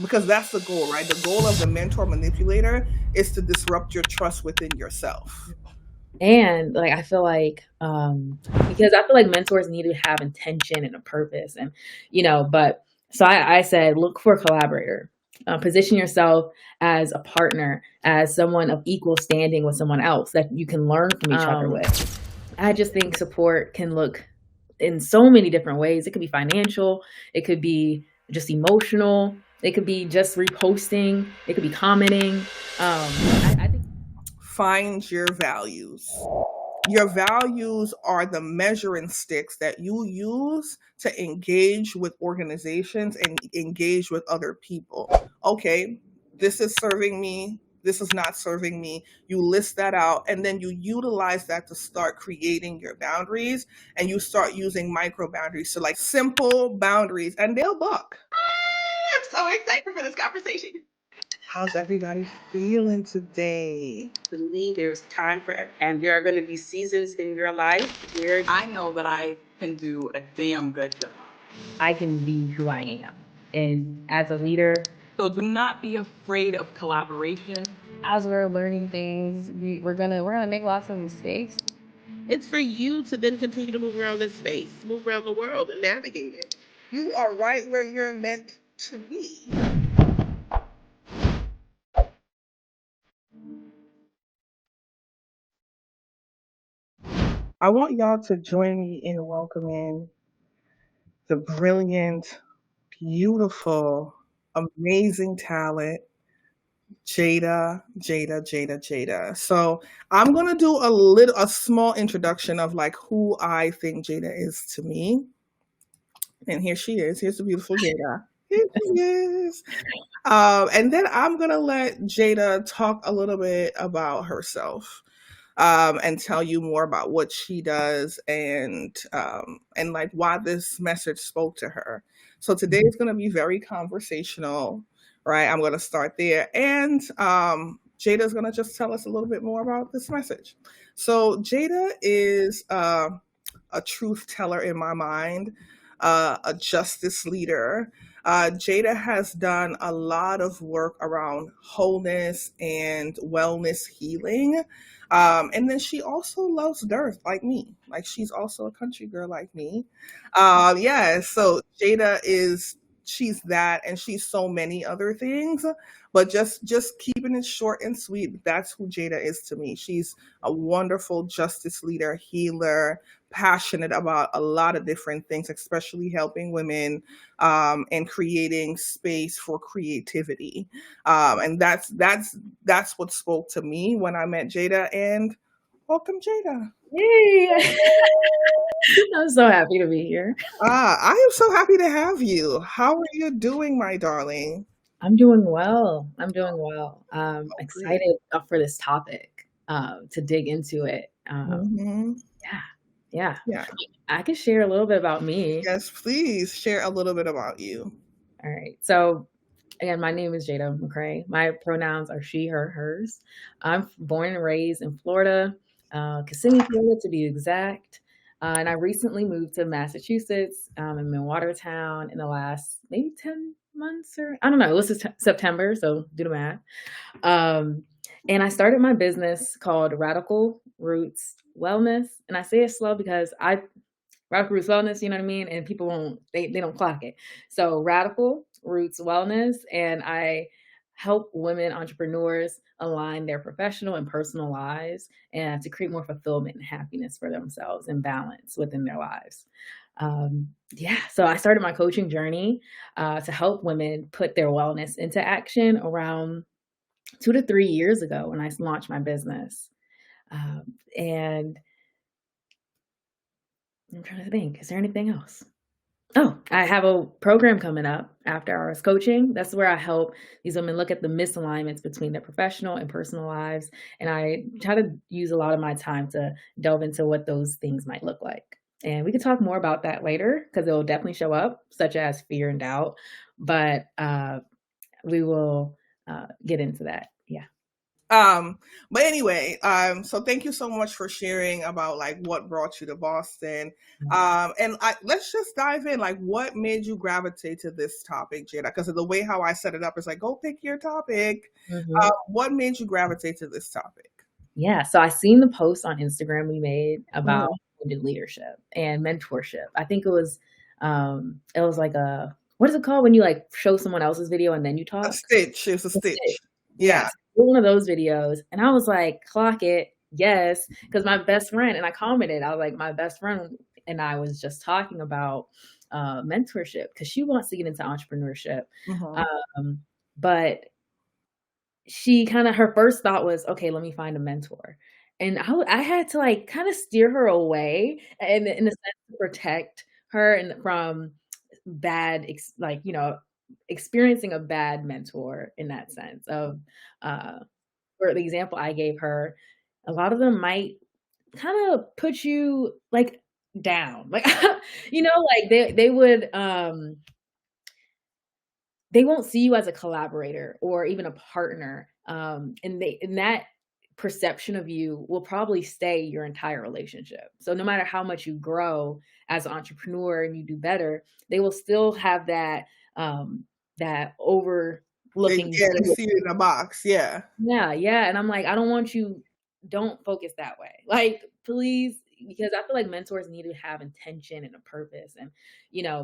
because that's the goal, right? The goal of the mentor manipulator is to disrupt your trust within yourself. And like I feel like because I feel like mentors need to have intention and a purpose, and but so I said look for a collaborator. Position yourself as a partner, as someone of equal standing with someone else that you can learn from each other with. I just think support can look in so many different ways. It could be financial, it could be just emotional, it could be just reposting, it could be commenting. I think Find your values. Your values are the measuring sticks that you use to engage with organizations and engage with other people. Okay, this is serving me. This is not serving me. You list that out and then you utilize that to start creating your boundaries, and you start using micro boundaries. So, like simple boundaries, and they'll buck. I'm so excited for this conversation. How's everybody feeling today? For me, there's time for, and there are going to be seasons in your life where I know that I can do a damn good job. I can be who I am. And as a leader, So do not be afraid of collaboration. As we're learning things, we're gonna make lots of mistakes. It's for you to then continue to move around this space, move around the world and navigate it. You are right where you're meant to be. I want y'all to join me in welcoming the brilliant, beautiful, amazing talent, Jada. So I'm gonna do a small introduction of like who I think Jada is to me. And here she is. Here's the beautiful Jada. Here she is. And then I'm gonna let Jada talk a little bit about herself. And tell you more about what she does, and like why this message spoke to her. So today is going to be very conversational, right? I'm going to start there, and Jada's going to just tell us a little bit more about this message. So Jada is a truth teller in my mind, a justice leader. Jada has done a lot of work around wholeness and wellness healing. And then she also loves dirt like me. Like she's also a country girl like me. Yeah, so she's that, and she's so many other things, but just keeping it short and sweet, that's who Jada is to me. She's a wonderful justice leader, healer, passionate about a lot of different things, especially helping women, and creating space for creativity. And that's what spoke to me when I met Jada. And welcome, Jada. yay! I'm so happy to be here. I am so happy to have you. How are you doing, my darling? I'm doing well. I'm doing well. Oh, great. Excited for this topic, to dig into it. Mhm. Yeah. Yeah. I can share a little bit about me. Yes, please share a little bit about you. All right. So, again, my name is Jada McCray. My pronouns are she, her, hers. I'm born and raised in Florida, Kissimmee, Florida to be exact. And I recently moved to Massachusetts, in Watertown in the last maybe 10 months, or I don't know. It was September, so do the math. And I started my business called Radical Roots Wellness. And I say it slow because Radical Roots Wellness, you know what I mean? And people they don't clock it. So Radical Roots Wellness, and I help women entrepreneurs align their professional and personal lives and to create more fulfillment and happiness for themselves and balance within their lives. So I started my coaching journey to help women put their wellness into action around 2 to 3 years ago when I launched my business. And I'm trying to think, is there anything else? Oh, I have a program coming up after hours coaching. That's where I help these women look at the misalignments between their professional and personal lives. And I try to use a lot of my time to delve into what those things might look like. And we can talk more about that later because it will definitely show up, such as fear and doubt. But we will get into that. Yeah. But anyway, so thank you so much for sharing about like what brought you to Boston. And let's just dive in. Like, what made you gravitate to this topic, Jada? Because of the way how I set it up is like, go pick your topic. Mhm. What made you gravitate to this topic? Yeah, so I seen the post on Instagram we made about Mhm. wounded leadership and mentorship. I think it was like a what is it called when you like show someone else's video and then you A talk? stitch. It's a A stitch. stitch. Yeah. Yes, one of those videos, and I was like, "Clock it, yes," because my best friend and I commented, I was like, "My best friend and I was just talking about mentorship because she wants to get into entrepreneurship, Mhm. um, but she kind of her first thought was, okay, let me find a mentor. And I had to like kind of steer her away and in a sense to protect her and from like, experiencing a bad mentor in that sense of, uh, for the example I gave her, a lot of them might kind of put you like down, like, like they would, they won't see you as a collaborator or even a partner. And that perception of you will probably stay your entire relationship. So no matter how much you grow as an entrepreneur and you do better, they will still have that overlooking Yeah, they view. see it in a box. Yeah. Yeah, yeah. And I'm like, I don't want you, don't focus that way. Like, please, because I feel like mentors need to have intention and a purpose. And,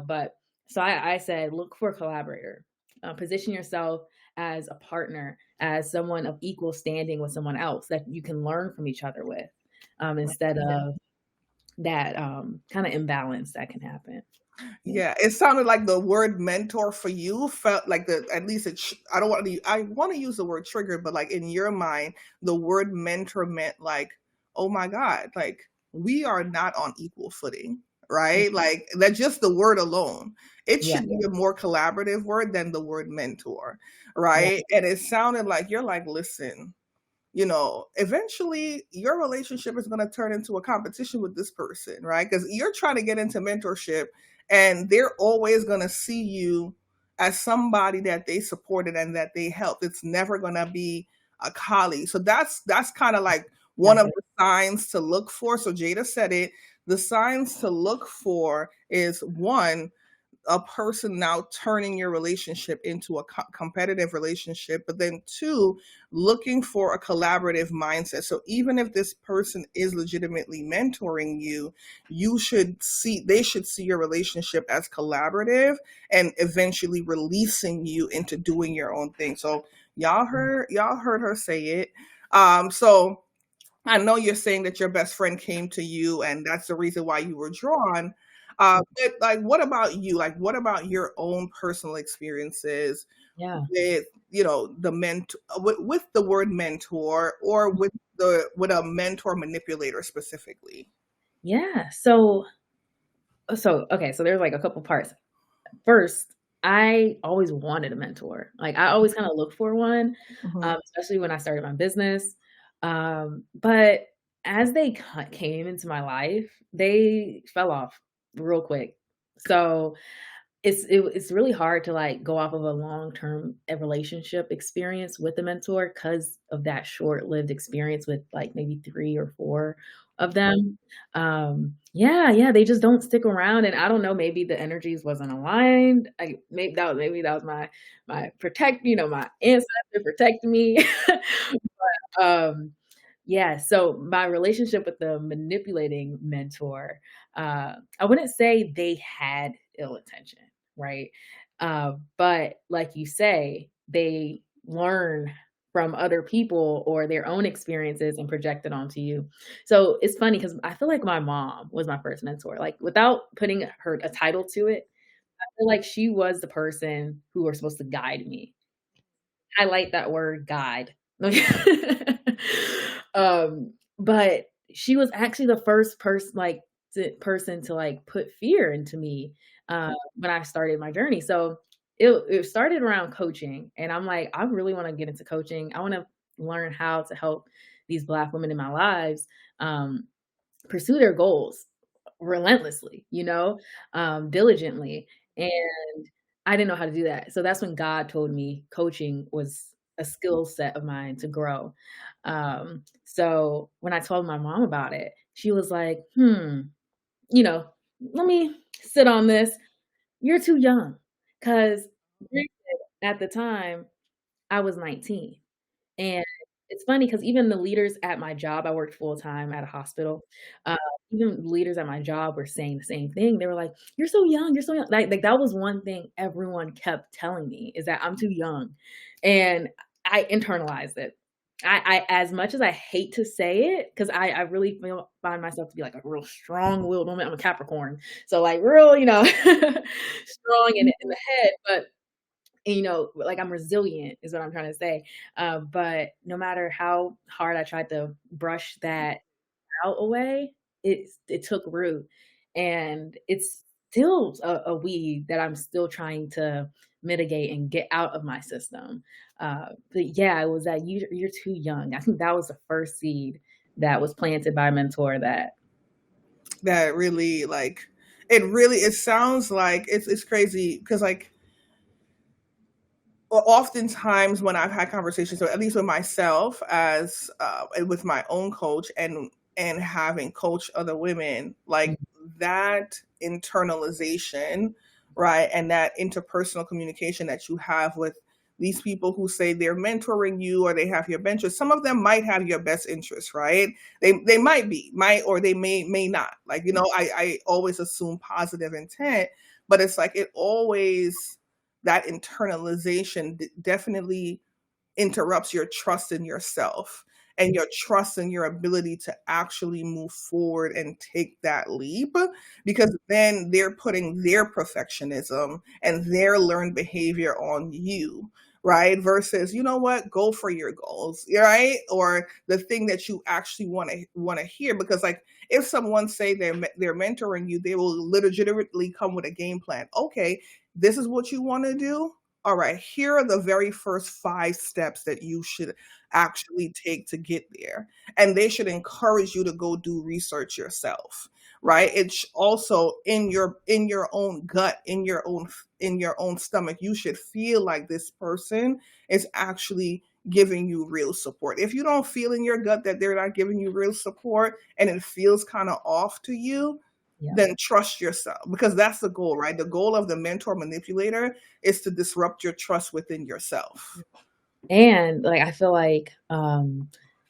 but so I said, look for a collaborator, position yourself as a partner, as someone of equal standing with someone else that you can learn from each other with, instead of that kind of imbalance that can happen. Yeah. Yeah, it sounded like the word mentor for you felt like at least I don't want to, I want to use the word trigger, but like in your mind, the word mentor meant like, oh my God, like we are not on equal footing, right? Like that's just the word alone. It Yeah. should be a more collaborative word than the word mentor, Yeah. right? And it sounded like you're like, listen, eventually your relationship is going to turn into a competition with this person, right? Because you're trying to get into mentorship and they're always going to see you as somebody that they supported and that they helped. It's never going to be a colleague. So that's kind of like one of Exactly. the signs to look for. So Jada said it. The signs to look for is one, a person now turning your relationship into a competitive relationship, but then two, looking for a collaborative mindset. So even if this person is legitimately mentoring you, they should see your relationship as collaborative and eventually releasing you into doing your own thing. So y'all heard her say it. So I know you're saying that your best friend came to you and that's the reason why you were drawn. But like, what about you? Like, what about your own personal experiences Yeah. with, the with the word mentor or with a mentor manipulator specifically? Yeah. Okay, so there's like a couple parts. First, I always wanted a mentor. Like I always kind of looked for one, Mhm. especially when I started my business. But as they came into my life, they fell off real quick. So it's really hard to like go off of a long-term relationship experience with a mentor because of that short-lived experience with like maybe 3 or 4 of them. Yeah, they just don't stick around, and I don't know, maybe the energies wasn't aligned. Maybe that was my my ancestor protecting me. Um, yeah, so my relationship with the manipulating mentor, I wouldn't say they had ill intention, right? But like you say, they learn from other people or their own experiences and project it onto you. So it's funny because I feel like my mom was my first mentor. Like without putting her a title to it, I feel like she was the person who was supposed to guide me. Highlight that word guide. But she was actually the first person to like put fear into me when I started my journey. So it started around coaching, and I'm like, I really want to get into coaching. I want to learn how to help these Black women in my lives um, pursue their goals relentlessly, diligently. And I didn't know how to do that. So that's when God told me coaching was a skill set of mine to grow. So when I told my mom about it, she was like, you know, let me sit on this. You're too young. Because at the time, I was 19. And it's funny because even the leaders at my job, I worked full time at a hospital. Uh, Even leaders at my job were saying the same thing. They were like, "You're so young. You're so young." Like that was one thing everyone kept telling me is that I'm too young, and I internalized it. I as much as I hate to say it, because I really find myself to be like a real strong-willed woman. I'm a Capricorn, so like real, strong in the head, but like I'm resilient is what I'm trying to say. But no matter how hard I tried to brush that out away, it took root, and it's still a weed that I'm still trying to mitigate and get out of my system. But yeah, it was that you're too young. I think that was the first seed that was planted by a mentor that really like it sounds like it's crazy because like oftentimes when I've had conversations, or at least with myself as with my own coach and having coached other women, like that internalization, right, and that interpersonal communication that you have with these people who say they're mentoring you or they have your best interest. Some of them might have your best interest, right? They might or they may not. Like, I always assume positive intent, but it's like it always that internalization definitely interrupts your trust in yourself and your trust in your ability to actually move forward and take that leap, because then they're putting their perfectionism and their learned behavior on you, right? Versus, you know what, go for your goals, right? Or the thing that you actually want to hear. Because like if someone say they're mentoring you, they will legitimately come with a game plan. Okay, this is what you want to do. All right, here are the very first 5 steps that you should actually take to get there. And they should encourage you to go do research yourself, right? It's also in your own gut, in your own stomach. You should feel like this person is actually giving you real support. If you don't feel in your gut that they're not giving you real support and it feels kind of off to you, yeah. then trust yourself, because that's the goal, right? The goal of the mentor manipulator is to disrupt your trust within yourself. And like I feel like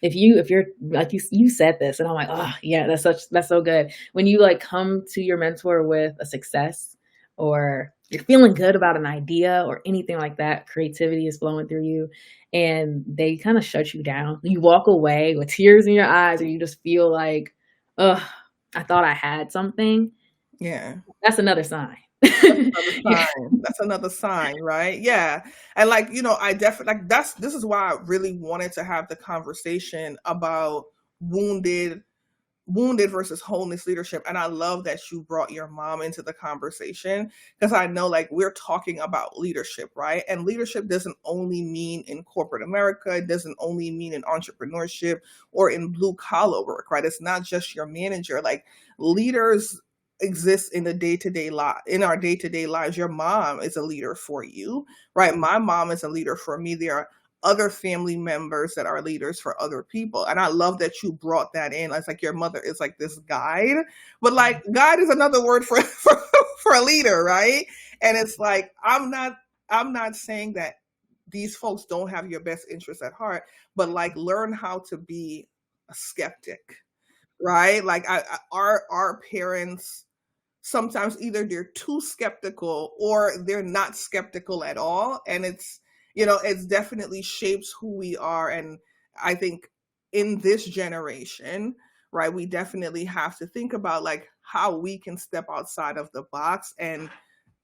if you're like you said this, and I'm like, oh yeah, that's so good. When you like come to your mentor with a success, or you're feeling good about an idea or anything like that, creativity is flowing through you, and they kind of shut you down. You walk away with tears in your eyes, and you just feel like, ugh, I thought I had something. Yeah. That's another sign. Another Yeah. sign. That's another sign, right? Yeah. And like, I definitely like this is why I really wanted to have the conversation about wounded versus wholeness leadership. And I love that you brought your mom into the conversation, because I know like we're talking about leadership, right? And leadership doesn't only mean in corporate America. It doesn't only mean in entrepreneurship or in blue collar work, right? It's not just your manager. Like leaders exist in the day-to-day life, in our day-to-day lives. Your mom is a leader for you, right? My mom is a leader for me. There are other family members that are leaders for other people. And I love that you brought that in. It's like your mother is like this guide, but like guide is another word for a leader, right? And it's like, I'm not saying that these folks don't have your best interests at heart, but like learn how to be a skeptic, right? Like our parents, sometimes either they're too skeptical or they're not skeptical at all. And it's definitely shapes who we are. And I think in this generation, right, we definitely have to think about like how we can step outside of the box and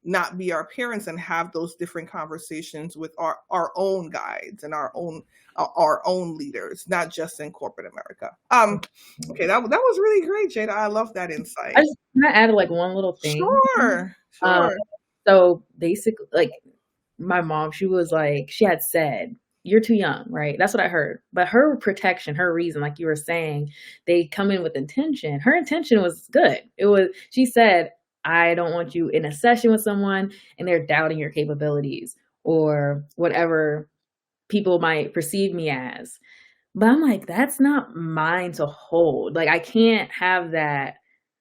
not be our parents and have those different conversations with our own guides and our own leaders, not just in corporate America. Okay, that was really great, Jada. I love that insight. I just can I add like one little thing. Sure, Um, sure. so basically, like my mom, she had said, "You're too young," right? That's what I heard. But her protection, her reason, like you were saying, they come in with intention. Her intention was good. She said, "I don't want you in a session with someone and they're doubting your capabilities or whatever people might perceive me as. But I'm like, that's not mine to hold. Like, I can't have that.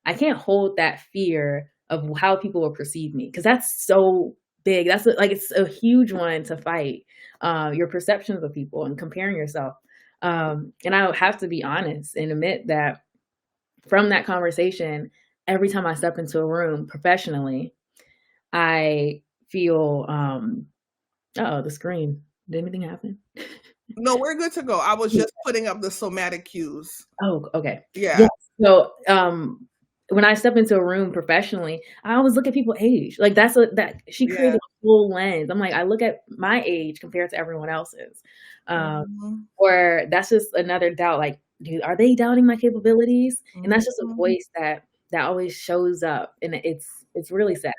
I can't hold that fear of how people will perceive me, because that's so big. That's like, it's a huge one to fight. Your perceptions of people and comparing yourself. And I have to be honest and admit that from that conversation, every time I step into a room professionally, I feel, oh, the screen. Did anything happen? No, we're good to go. I was just putting up the somatic cues. Oh, okay. Yeah. Yes. So, when I step into a room professionally, I always look at people's age. Like, that she created a whole lens. I'm like, I look at my age compared to everyone else's. Or that's just another doubt. Like, are they doubting my capabilities? And that's just a voice that always shows up, and it's really sad.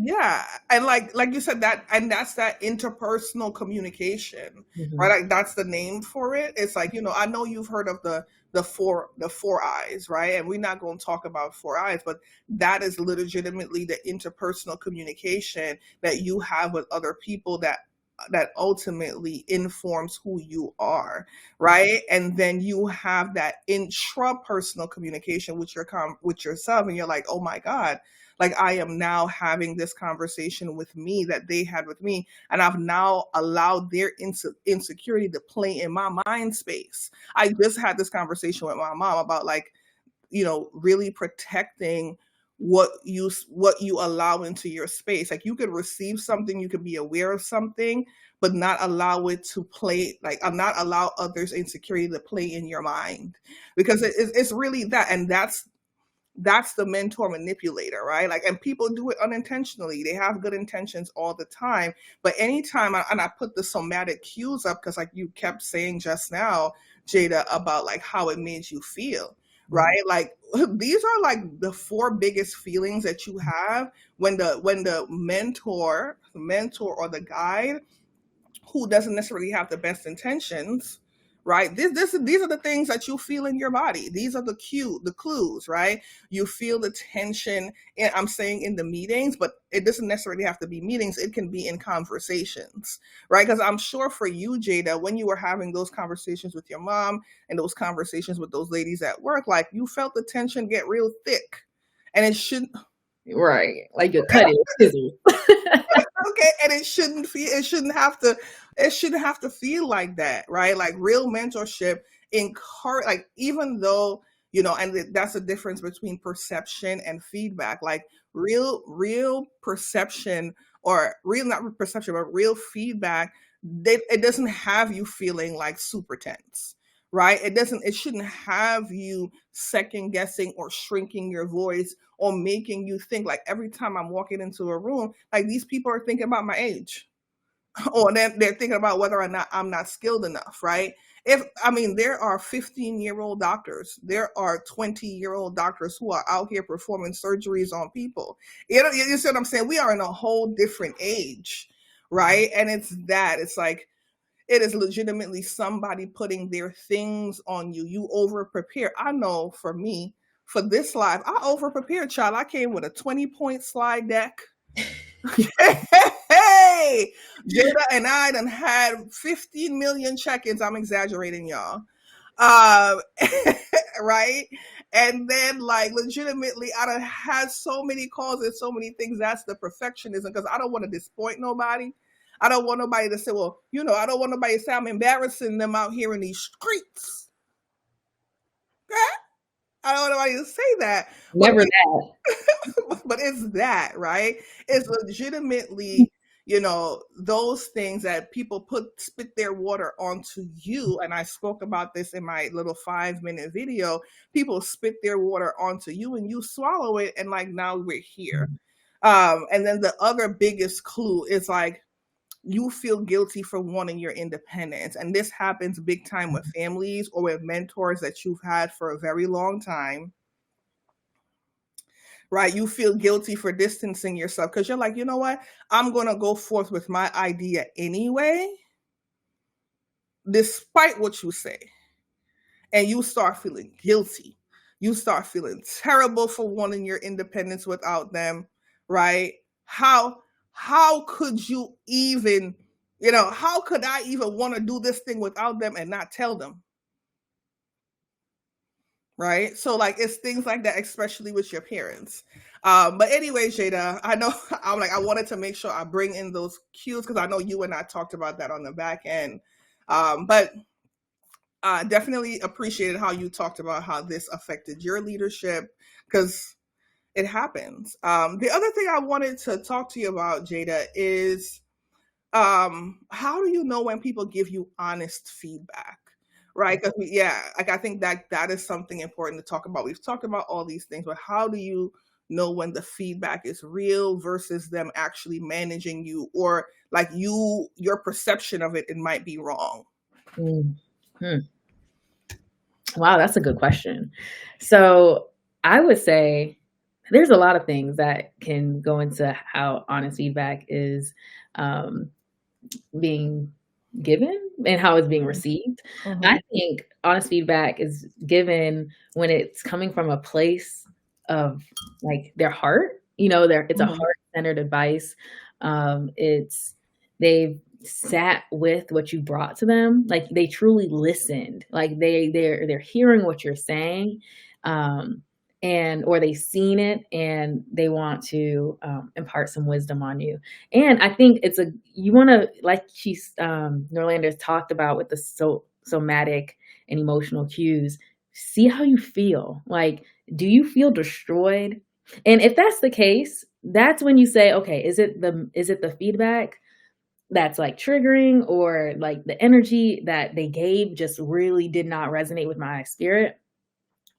Yeah, and like you said, that's that interpersonal communication, Mhm. right? Like, that's the name for it. It's like, I know you've heard of the four eyes, right? And we're not going to talk about four eyes, but that is legitimately the interpersonal communication that you have with other people that ultimately informs who you are, right? And then you have that intrapersonal communication with with yourself, and you're like, oh my God, like, I am now having this conversation with me that they had with me, and I've now allowed their insecurity to play in my mind space. I just had this conversation with my mom about, like, really protecting what you allow into your space. Like, you could receive something, you could be aware of something, but not allow it to play, like, not allow others' insecurity to play in your mind, because it's really that. And that's the mentor manipulator, right? Like, and people do it unintentionally. They have good intentions all the time, but anytime I put the somatic cues up, because, like, you kept saying just now, Jada, about, like, how it made you feel, right? Like, these are, like, the four biggest feelings that you have when the mentor or the guide, who doesn't necessarily have the best intentions, right? These are the things that you feel in your body. These are the clues, right? You feel the tension. And I'm saying in the meetings, but it doesn't necessarily have to be meetings. It can be in conversations, right? Because I'm sure for you, Jada, when you were having those conversations with your mom and those conversations with those ladies at work, like, you felt the tension get real thick, and it shouldn't. Right. Like, you're cutting scissors. Okay, and it shouldn't have to feel like that, right? Like, real mentorship encourage, like, even though, and that's the difference between perception and feedback. Like, real perception, or real, not perception, but real feedback, it doesn't have you feeling like super tense, right? It shouldn't have you second guessing or shrinking your voice, or making you think, like, every time I'm walking into a room, like, these people are thinking about my age, or they're thinking about whether or not I'm not skilled enough, right? There are 15-year-old doctors, there are 20-year-old doctors who are out here performing surgeries on people. You see what I'm saying? We are in a whole different age, right? And it's like, it is legitimately somebody putting their things on you. You over prepare. I know for me, for this live, I over prepared, child. I came with a 20-point slide deck. Hey, Jada and I done had 15 million check-ins. I'm exaggerating, y'all. Right? And then, like, legitimately, I done had so many calls and so many things. That's the perfectionism, because I don't want to disappoint nobody. I don't want nobody to say, well, I don't want nobody to say I'm embarrassing them out here in these streets. I don't want nobody to say that. Never that. But it's that, right? It's legitimately, those things that people spit their water onto you. And I spoke about this in my little 5-minute video. People spit their water onto you, and you swallow it, and, like, now we're here. And then the other biggest clue is, like, you feel guilty for wanting your independence. And this happens big time with families or with mentors that you've had for a very long time, right? You feel guilty for distancing yourself, because you're like, you know what? I'm going to go forth with my idea anyway, despite what you say. And you start feeling guilty. You start feeling terrible for wanting your independence without them, right? How could you even How could I even want to do this thing without them and not tell them? Right? So like it's things like that, especially with your parents. But anyway, Jada, I know I wanted to make sure I bring in those cues because I know you and I talked about that on the back end. But definitely appreciated how you talked about how this affected your leadership because it happens. The other thing I wanted to talk to you about, Jada, is how do you know when people give you honest feedback? Right? Because I think that is something important to talk about. We've talked about all these things, but how do you know when the feedback is real versus them actually managing you, or like your perception of it might be wrong? Mm-hmm. Wow, that's a good question. So I would say there's a lot of things that can go into how honest feedback is being given and how it's being received. Mhm. I think honest feedback is given when it's coming from a place of like their heart. It's a Mhm. heart-centered advice. It's they've sat with what you brought to them. Like they truly listened. Like they're hearing what you're saying. And or they've seen it and they want to impart some wisdom on you. And I think you want to, like Norlander's talked about with the somatic and emotional cues, see how you feel. Like, do you feel destroyed? And if that's the case, that's when you say, okay, is it the feedback that's like triggering, or like the energy that they gave just really did not resonate with my spirit?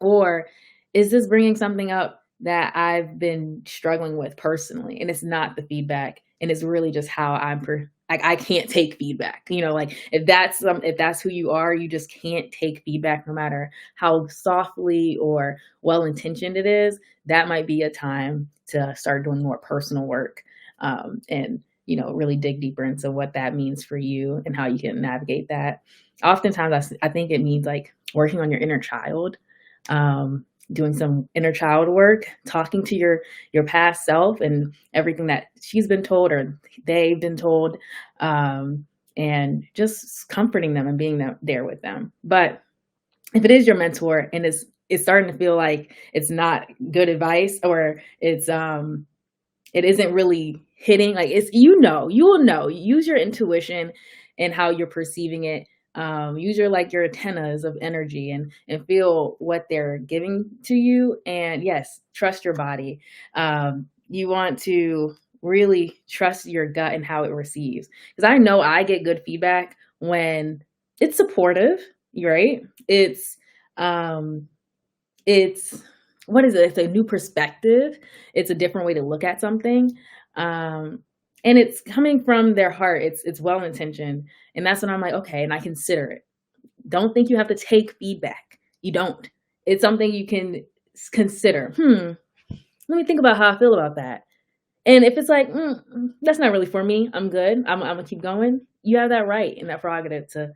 Or is this bringing something up that I've been struggling with personally, and it's not the feedback, and it's really just how like I can't take feedback. Like if that's who you are, you just can't take feedback no matter how softly or well-intentioned it is. That might be a time to start doing more personal work, and really dig deeper into what that means for you and how you can navigate that. Oftentimes I think it means like working on your inner child, doing some inner child work, talking to your past self and everything that she's been told or they've been told, and just comforting them and being there with them. But if it is your mentor and it's starting to feel like it's not good advice, or it isn't really hitting, like you will know. Use your intuition and how you're perceiving it. Use your antennas of energy and feel what they're giving to you. And yes, trust your body. You want to really trust your gut and how it receives. Because I know I get good feedback when it's supportive, right? It's what is it? It's a new perspective. It's a different way to look at something. And it's coming from their heart. It's well intentioned. And that's when I'm like, okay, and I consider it. Don't think you have to take feedback. You don't. It's something you can consider. Let me think about how I feel about that. And if it's like, that's not really for me, I'm good. I'm gonna keep going. You have that right and that prerogative to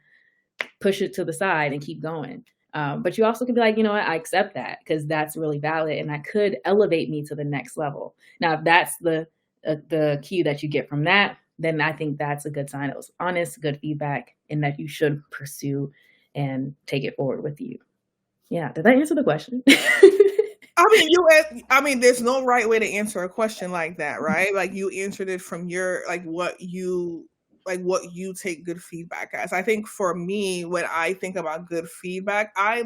push it to the side and keep going. But you also can be like, you know what, I accept that because that's really valid and that could elevate me to the next level. Now, if that's the cue that you get from that, then I think that's a good sign. It was honest, good feedback, and that you should pursue and take it forward with you. Yeah, did that answer the question? I mean, there's no right way to answer a question like that, right? Like you answered it from your what you take good feedback as. I think for me, when I think about good feedback, I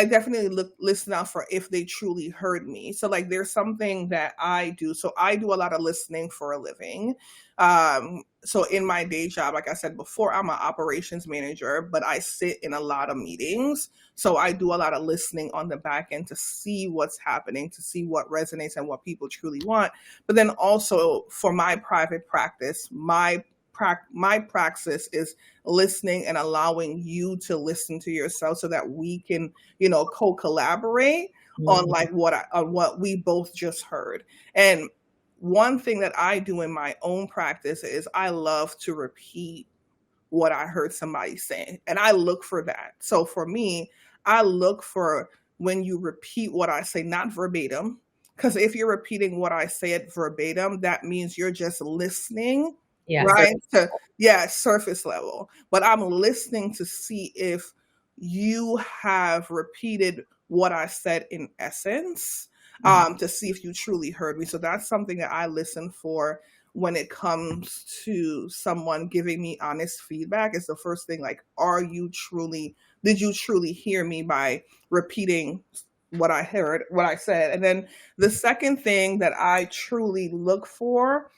definitely listen out for if they truly heard me. So like there's something that I do. So I do a lot of listening for a living. So in my day job, like I said before, I'm an operations manager, but I sit in a lot of meetings. So I do a lot of listening on the back end to see what's happening, to see what resonates and what people truly want. But then also for my private practice, my praxis is listening and allowing you to listen to yourself so that we can, co-collaborate on what we both just heard. And one thing that I do in my own practice is I love to repeat what I heard somebody say. And I look for that. So for me, I look for when you repeat what I say, not verbatim, because if you're repeating what I said verbatim, that means you're just listening Yeah. right? Surface level. But I'm listening to see if you have repeated what I said in essence, to see if you truly heard me. So that's something that I listen for when it comes to someone giving me honest feedback. Is the first thing, like, did you truly hear me by repeating what I heard, what I said? And then the second thing that I truly look for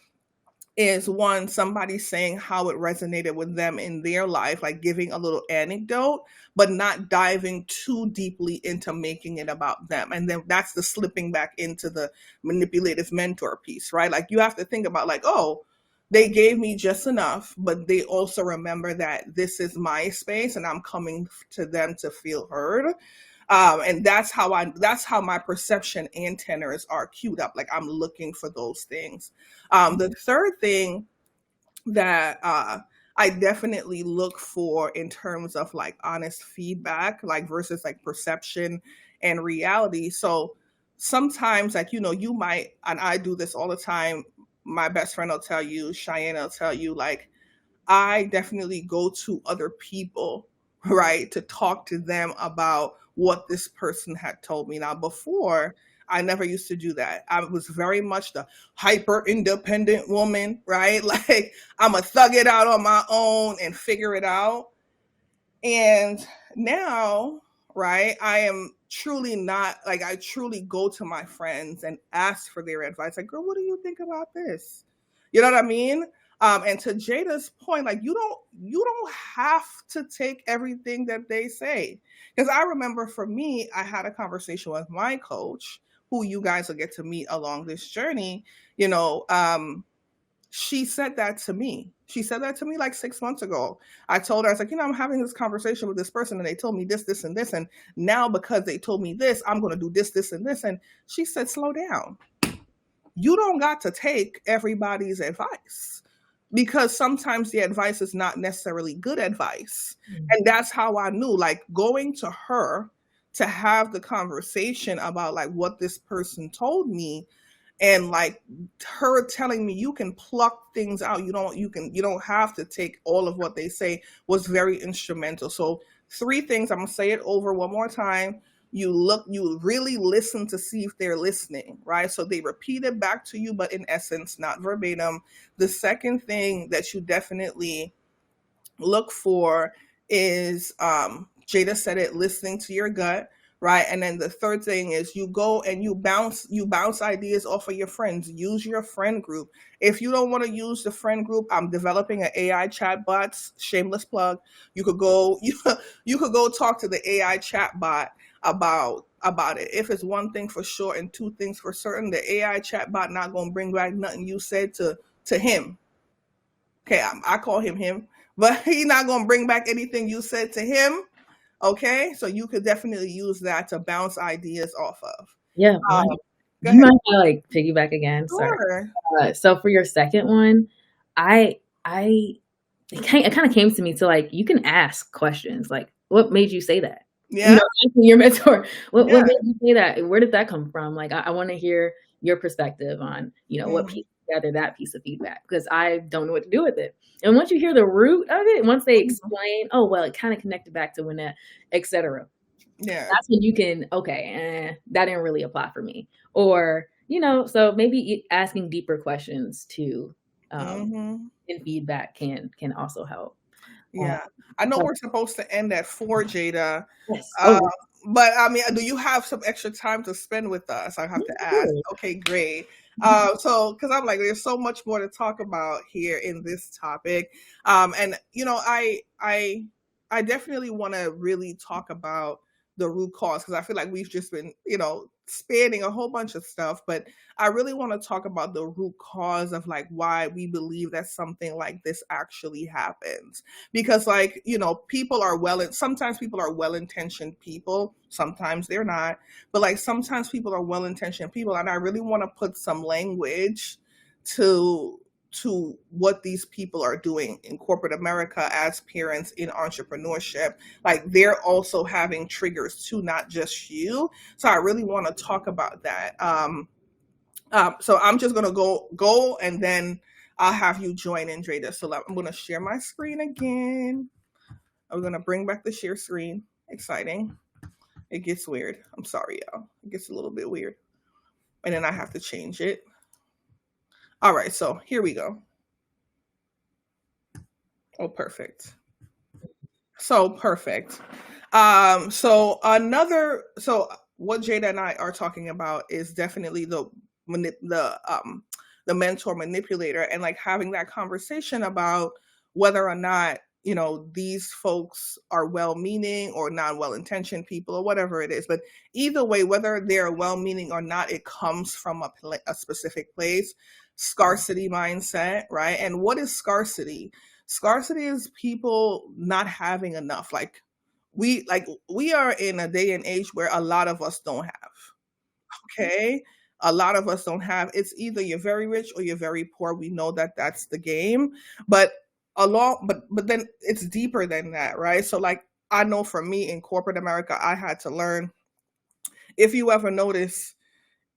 is, one, somebody saying how it resonated with them in their life, like giving a little anecdote, but not diving too deeply into making it about them. And then that's the slipping back into the manipulative mentor piece, right? Like, you have to think about, like, oh, they gave me just enough, but they also remember that this is my space and I'm coming to them to feel heard. And that's how my perception antennas are queued up. Like, I'm looking for those things. The third thing that I definitely look for in terms of like honest feedback, like versus like perception and reality. So sometimes, like, you might, and I do this all the time. My best friend will tell you, Cheyenne will tell you, like, I definitely go to other people, right, to talk to them about what this person had told me. Now, before, I never used to do that. I was very much the hyper independent woman, right? Like, I'm a thug it out on my own and figure it out. And now, right, I am truly not, like, I truly go to my friends and ask for their advice. Like, girl, what do you think about this? You know what I mean? And to Jada's point, like, you don't have to take everything that they say. Because I remember, for me, I had a conversation with my coach, who you guys will get to meet along this journey. She said that to me. She said that to me like 6 months ago. I told her, I was like, I'm having this conversation with this person and they told me this, this, and this. And now, because they told me this, I'm going to do this, this, and this. And she said, slow down. You don't got to take everybody's advice, because sometimes the advice is not necessarily good advice. And that's how I knew, like, going to her to have the conversation about like what this person told me, and like her telling me you can pluck things out. You don't have to take all of what they say, was very instrumental. So 3 things, I'm gonna say it over one more time. You really listen to see if they're listening, right? So they repeat it back to you, but in essence, not verbatim. The second thing that you definitely look for is, Jada said it, listening to your gut, right? And then the third thing is, you go and you bounce ideas off of your friends. Use your friend group. If you don't want to use the friend group, I'm developing an AI chatbot. Shameless plug. You could go talk to the AI chatbot about it. If it's one thing for sure and 2 things for certain, the AI chatbot not gonna bring back nothing you said to him. Okay, I call him, but he's not gonna bring back anything you said to him. Okay, so you could definitely use that to bounce ideas off of. Yeah. Go Do ahead. you mind if I like piggyback again? Sure. Sorry. So for your second one, it kind of came to me to, like, you can ask questions like, what made you say that? Yeah. Asking your mentor, what Yeah. made you say that? Where did that come from? Like, I want to hear your perspective on, what piece together that piece of feedback, because I don't know what to do with it. And once you hear the root of it, once they explain, oh, well, it kind of connected back to when that, etc. Yeah. That's when you can, that didn't really apply for me. Or, so maybe asking deeper questions too, in feedback can also help. Yeah. I know we're supposed to end at 4, Jada. Yes. But I mean, do you have some extra time to spend with us? I have to ask. Okay, great. So, because I'm like, there's so much more to talk about here in this topic. And I definitely want to really talk about the root cause, because I feel like we've just been, spanning a whole bunch of stuff, but I really want to talk about the root cause of like why we believe that something like this actually happens. Because, like, sometimes people are well-intentioned people, sometimes they're not, but like sometimes people are well-intentioned people, and I really want to put some language to what these people are doing in corporate America as parents in entrepreneurship. Like, they're also having triggers too, not just you. So I really want to talk about that. So I'm just going to go and then I'll have you join in, Jada. So I'm going to share my screen again. I'm going to bring back the share screen. Exciting. It gets weird. I'm sorry, y'all. It gets a little bit weird. And then I have to change it. All right, so here we go. Oh, perfect. So perfect. So what Jada and I are talking about is definitely the mentor manipulator, and like having that conversation about whether or not, you know, these folks are well-meaning or non-well-intentioned people or whatever it is. But either way, whether they're well-meaning or not, it comes from a specific place. Scarcity mindset, right? And what is scarcity? Scarcity is people not having enough. Like we are in a day and age where a lot of us don't have. Okay? A lot of us don't have. It's either you're very rich or you're very poor. We know that that's the game, but but then it's deeper than that, right? So like I know for me in corporate America, I had to learn. If you ever notice,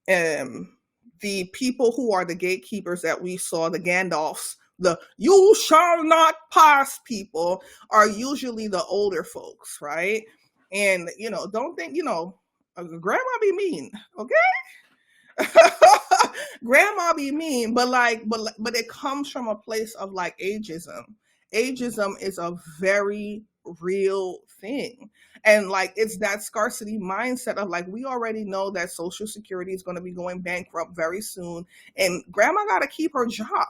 the people who are the gatekeepers that we saw, the Gandalfs, the "you shall not pass" people, are usually the older folks, right? And you know, don't think, you know, grandma be mean, okay? Grandma be mean, but but it comes from a place of like ageism. Ageism is a very real thing. And like it's that scarcity mindset of like, we already know that Social Security is going to be going bankrupt very soon, and grandma got to keep her job.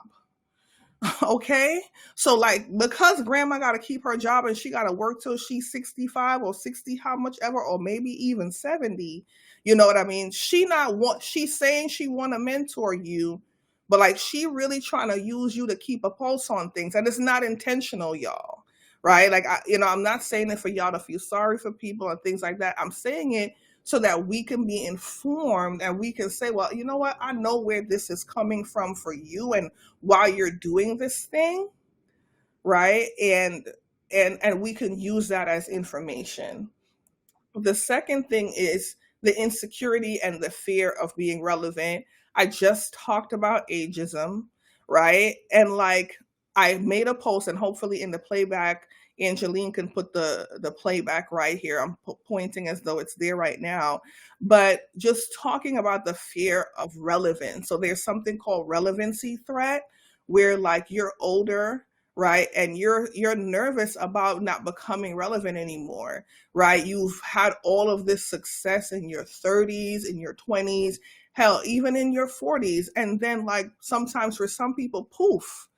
Okay, so like because grandma got to keep her job and she got to work till she's 65 or 60, how much ever, or maybe even 70, you know what I mean? She's saying she want to mentor you, but like she really trying to use you to keep a pulse on things, and it's not intentional, y'all, right? Like I'm not saying it for y'all to feel sorry for people and things like that. I'm saying it so that we can be informed and we can say, well, you know what? I know where this is coming from for you and why you're doing this thing, right? And we can use that as information. The second thing is the insecurity and the fear of being relevant. I just talked about ageism, right? And like I made a post, and hopefully in the playback, Angeline can put the playback right here. I'm pointing as though it's there right now. But just talking about the fear of relevance. So there's something called relevancy threat, where like you're older, right? And you're nervous about not becoming relevant anymore, right? You've had all of this success in your 30s, in your 20s, hell, even in your 40s. And then like sometimes for some people, poof,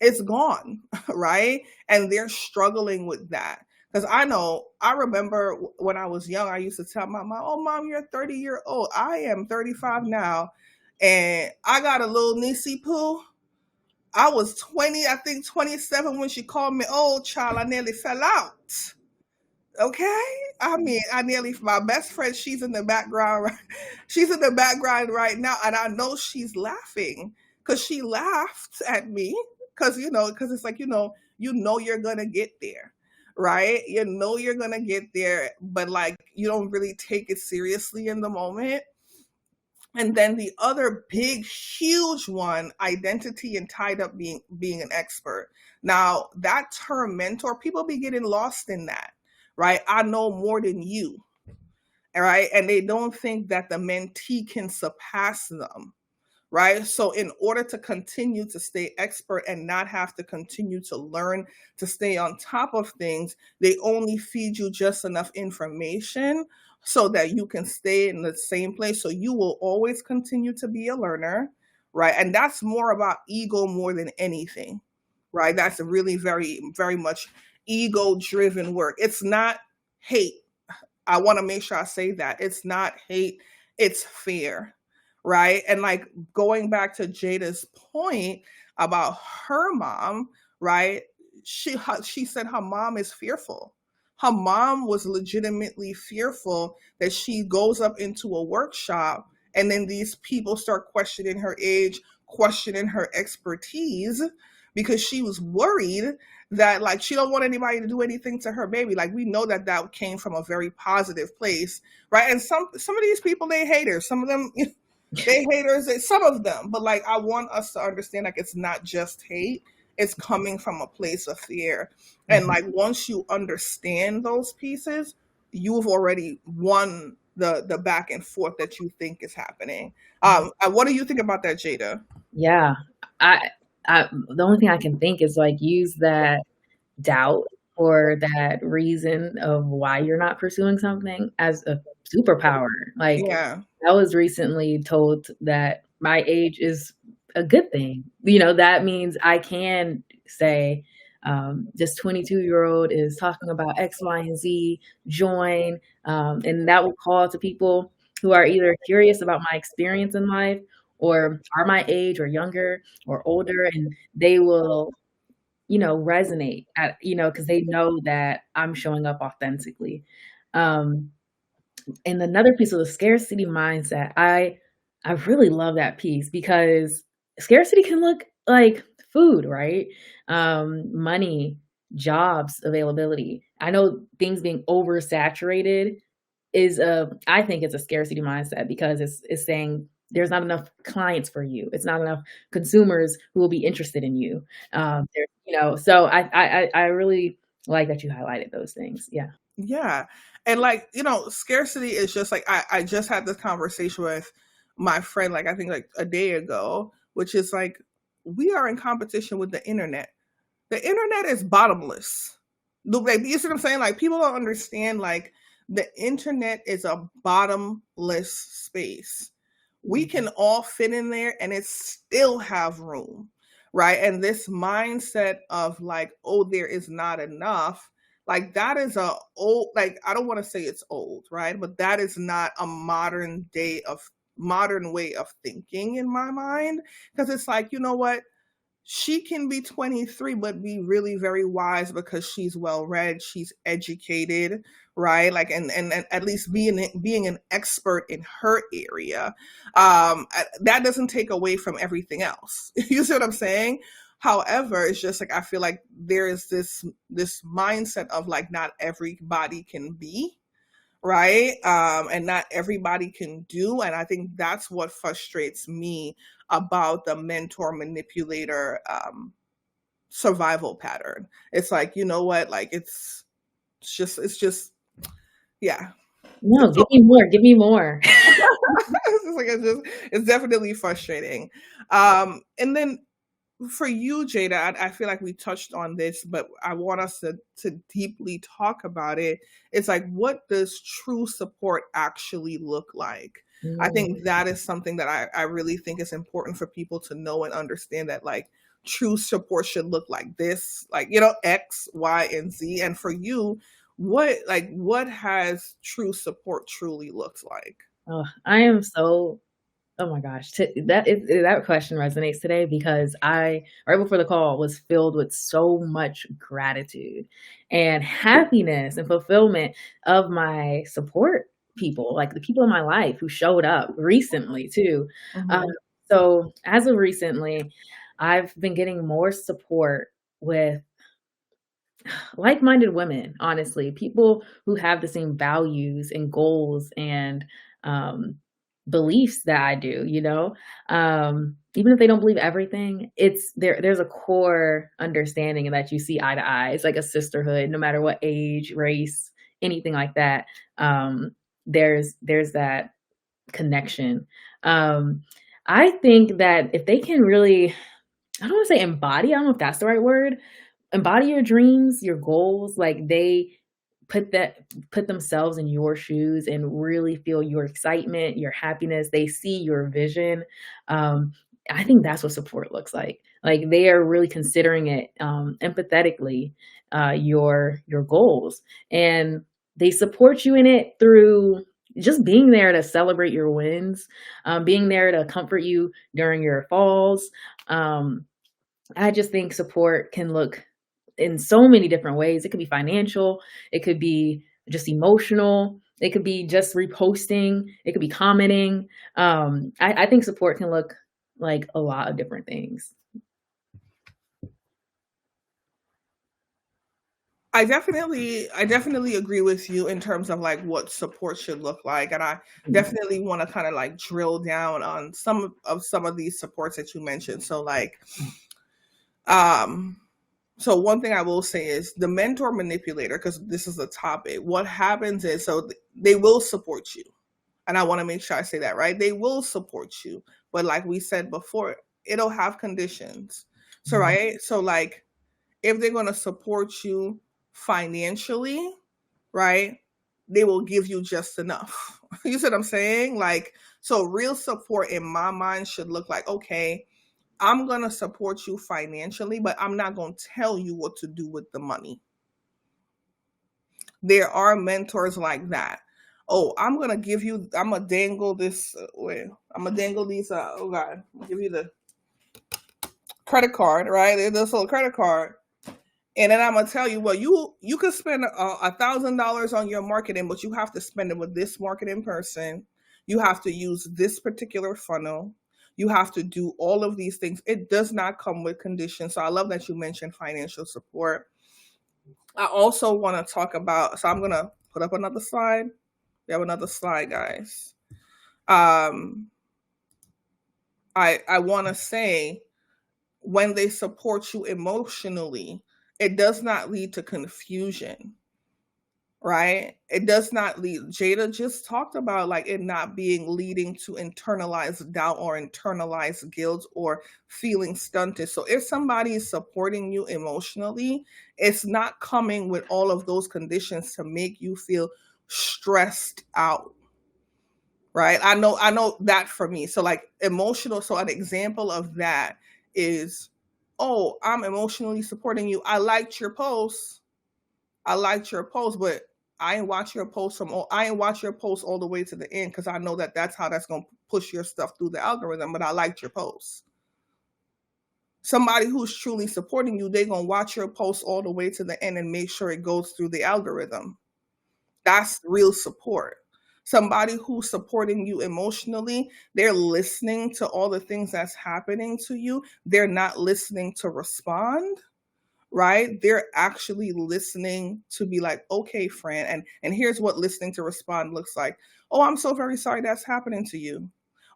it's gone, right? And they're struggling with that. Because I remember when I was young, I used to tell my mom, oh, mom, you're 30-year-old. I am 35 now. And I got a little niecey poo. I was 20, I think 27 when she called me old child. I nearly fell out. Okay? I mean, my best friend, she's in the background. She's in the background right now. And I know she's laughing because she laughed at me. Because it's like, you're going to get there, right? You know you're going to get there, but like you don't really take it seriously in the moment. And then the other big, huge one, identity and tied up being an expert. Now, that term mentor, people be getting lost in that, right? I know more than you, all right? And they don't think that the mentee can surpass them, right? So in order to continue to stay expert and not have to continue to learn, to stay on top of things, they only feed you just enough information so that you can stay in the same place. So you will always continue to be a learner, right? And that's more about ego more than anything, right? That's really very, very much ego-driven work. It's not hate. I want to make sure I say that. It's not hate, it's fear, right? And like going back to Jada's point about her mom, right? She said her mom is fearful. Her mom was legitimately fearful that she goes up into a workshop and then these people start questioning her age, questioning her expertise, because she was worried that like she don't want anybody to do anything to her baby. Like we know that came from a very positive place, right? And some of these people, they haters. Some of them, They haters, some of them, but like I want us to understand like it's not just hate, it's coming from a place of fear. And like once you understand those pieces, you've already won the back and forth that you think is happening. What do you think about that, Jada? Yeah. I the only thing I can think is like use that doubt or that reason of why you're not pursuing something as a superpower. Like Yeah. I was recently told that my age is a good thing. That means I can say, this 22-year-old is talking about X, Y, and Z, join. And that will call to people who are either curious about my experience in life or are my age or younger or older, and they will resonate because they know that I'm showing up authentically. Um, and another piece of the scarcity mindset, I really love that piece because scarcity can look like food, right? Money, jobs availability. I know things being oversaturated is I think it's a scarcity mindset because it's saying there's not enough clients for you. It's not enough consumers who will be interested in you. So I really like that you highlighted those things. Yeah. Yeah. And like, scarcity is just like I just had this conversation with my friend, like I think like a day ago, which is like we are in competition with the internet. The internet is bottomless. Like, you see what I'm saying? Like people don't understand like the internet is a bottomless space. We can all fit in there and it still have room, right? And this mindset of like, oh, there is not enough, like that is a old, like I don't want to say it's old, right? But that is not a modern way of thinking in my mind. Because it's like, you know what? She can be 23 but be really very wise because she's well read, she's educated, right? Like and at least being an expert in her area. That doesn't take away from everything else. You see what I'm saying? However, it's just like I feel like there is this mindset of like not everybody can be, right? And not everybody can do. And I think that's what frustrates me about the mentor manipulator survival pattern. It's like, you know what? Like it's just yeah. No, give me more. Give me more. It's definitely frustrating. And then for you, Jada, I feel like we touched on this, but I want us to deeply talk about it. It's like, what does true support actually look like? I Mm, think that is something that I really think is important for people to know and understand, that like true support should look like this, like, X, Y, and Z. And for you, what has true support truly looked like? I am so. Oh my gosh, that question resonates today because I right before the call was filled with so much gratitude and happiness and fulfillment of my support people, like the people in my life who showed up recently too. Um, Mhm. so as of recently, I've been getting more support with like-minded women, honestly, people who have the same values and goals and um, beliefs that I do, even if they don't believe everything, it's there's a core understanding that you see eye to eye. It's like a sisterhood, no matter what age, race, anything like that. There's that connection. Um, I think that if they can really, I don't want to say embody, I don't know if that's the right word, embody your dreams, your goals, like they put themselves in your shoes and really feel your excitement, your happiness. They see your vision. Um, I think that's what support looks like. Like they are really considering it empathetically, your goals, and they support you in it through just being there to celebrate your wins, being there to comfort you during your falls. Um, I just think support can look in so many different ways. It could be financial, it could be just emotional, it could be just reposting, it could be commenting. I think support can look like a lot of different things. I definitely agree with you in terms of like what support should look like, and I definitely want to kind of like drill down on some of these supports that you mentioned. So like, um, so one thing I will say is the mentor manipulator, because this is a topic. What happens is, so they will support you, and I want to make sure I say that right. They will support you, but like we said before, it'll have conditions. So right, so like if they're going to support you financially, right, they will give you just enough. You see what I'm saying? Like, so real support in my mind should look like, okay, I'm going to support you financially, but I'm not going to tell you what to do with the money. There are mentors like that. Oh, I'm going to dangle this, I'm going to dangle these, oh God, I'll give you the credit card, right? This little credit card. And then I'm gonna tell you, well, you could spend $1,000 on your marketing, but you have to spend it with this marketing person. You have to use this particular funnel. You have to do all of these things. It does not come with conditions. So I love that you mentioned financial support. I also want to talk about. So I'm gonna put up another slide. We have another slide, guys. I want to say, when they support you emotionally, it does not lead to confusion, right? It does not lead. Jada just talked about like it not leading to internalized doubt or internalized guilt or feeling stunted. So if somebody is supporting you emotionally, it's not coming with all of those conditions to make you feel stressed out. Right. I know that for me. So like emotional. So an example of that is, oh, I'm emotionally supporting you. I liked your post. But I ain't watch your post all the way to the end, because I know that that's how that's going to push your stuff through the algorithm. But I liked your post. Somebody who's truly supporting you, they're going to watch your post all the way to the end and make sure it goes through the algorithm. That's real support. Somebody who's supporting you emotionally, they're listening to all the things that's happening to you. They're not listening to respond, right? They're actually listening to be like, okay, friend, and here's what listening to respond looks like. Oh, I'm so very sorry that's happening to you.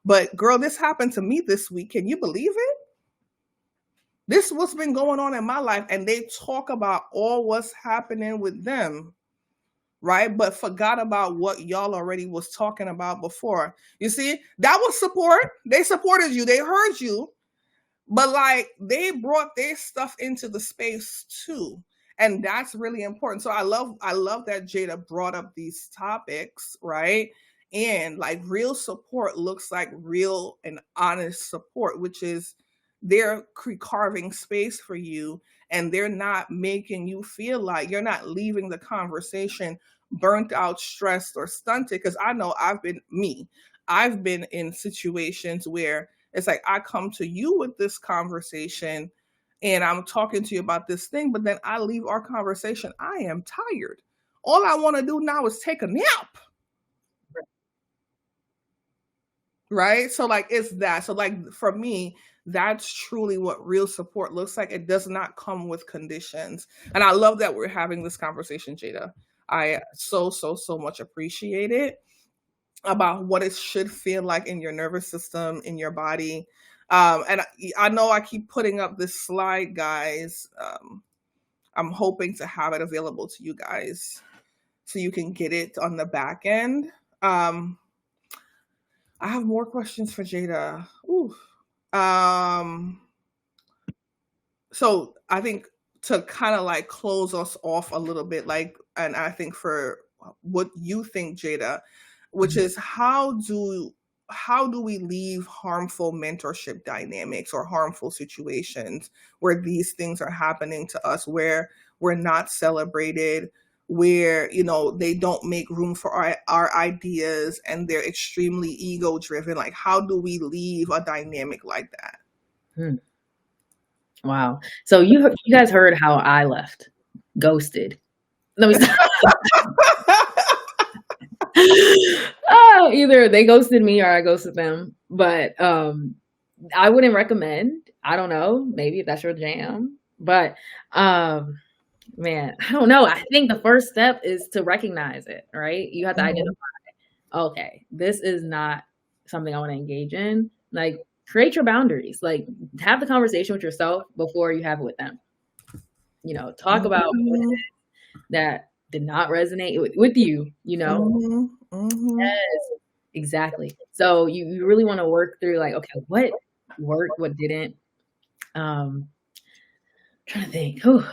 But girl, this happened to me this week. Can you believe it? This is what's been going on in my life. And they talk about all what's happening with them, right? But forgot about what y'all already was talking about before. You see, that was support. They supported you. They heard you. But like they brought their stuff into the space too. And that's really important. So I love that Jada brought up these topics, right? And like real support looks like real and honest support, which is they're carving space for you, and they're not making you feel like you're not leaving the conversation burnt out, stressed, or stunted. Because I know I've been in situations where it's like I come to you with this conversation and I'm talking to you about this thing, but then I leave our conversation. I am tired. All I want to do now is take a nap. Right? So like it's that. So like for me, that's truly what real support looks like. It does not come with conditions. And I love that we're having this conversation, Jada. I so much appreciate it, about what it should feel like in your nervous system, in your body. And I know I keep putting up this slide, guys. I'm hoping to have it available to you guys so you can get it on the back end. I have more questions for Jada. Ooh. So I think to kind of like close us off a little bit, like, and I think for what you think, Jada, which is how do we leave harmful mentorship dynamics or harmful situations where these things are happening to us, where we're not celebrated, where, you know, they don't make room for our ideas and they're extremely ego driven? Like, how do we leave a dynamic like that? Wow. So you guys heard how I left, ghosted. Let me stop. Either they ghosted me or I ghosted them. But I wouldn't recommend. I don't know. Maybe if that's your jam. But Man, I don't know. I think the first step is to recognize it, right? You have to Mhm. identify, okay, this is not something I want to engage in. Like, create your boundaries. Like, have the conversation with yourself before you have it with them. Talk about Mhm. that did not resonate with you, Mhm. Mhm. Yes, exactly. So you really want to work through, like, okay, what worked, what didn't. Trying to think. Whew.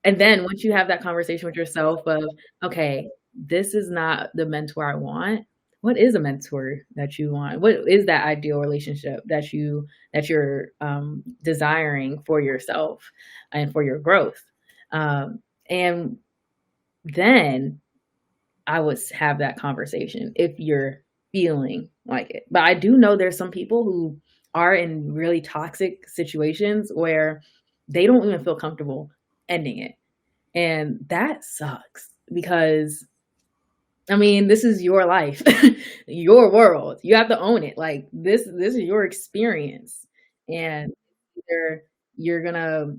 And then once you have that conversation with yourself of, okay, this is not the mentor I want. What is a mentor that you want? What is that ideal relationship that you're desiring for yourself and for your growth? And then I would have that conversation if you're feeling like it. But I do know there's some people who are in really toxic situations where they don't even feel comfortable ending it. And that sucks because, I mean, this is your life, your world. You have to own it. Like, this is your experience. And either you're gonna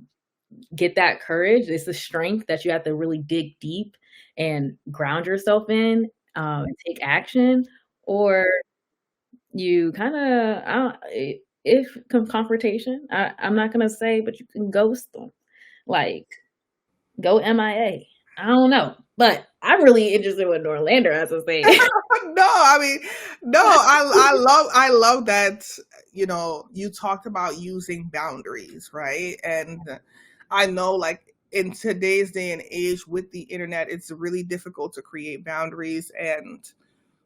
get that courage, it's the strength that you have to really dig deep and ground yourself in, and take action, or you kind of, if confrontation, I'm not gonna say, but you can ghost them, like, go MIA. I don't know, but I'm really interested in what Norlander has to say. No, I mean, no, I love that, you talked about using boundaries, right? And I know, like, in today's day and age with the internet, it's really difficult to create boundaries, and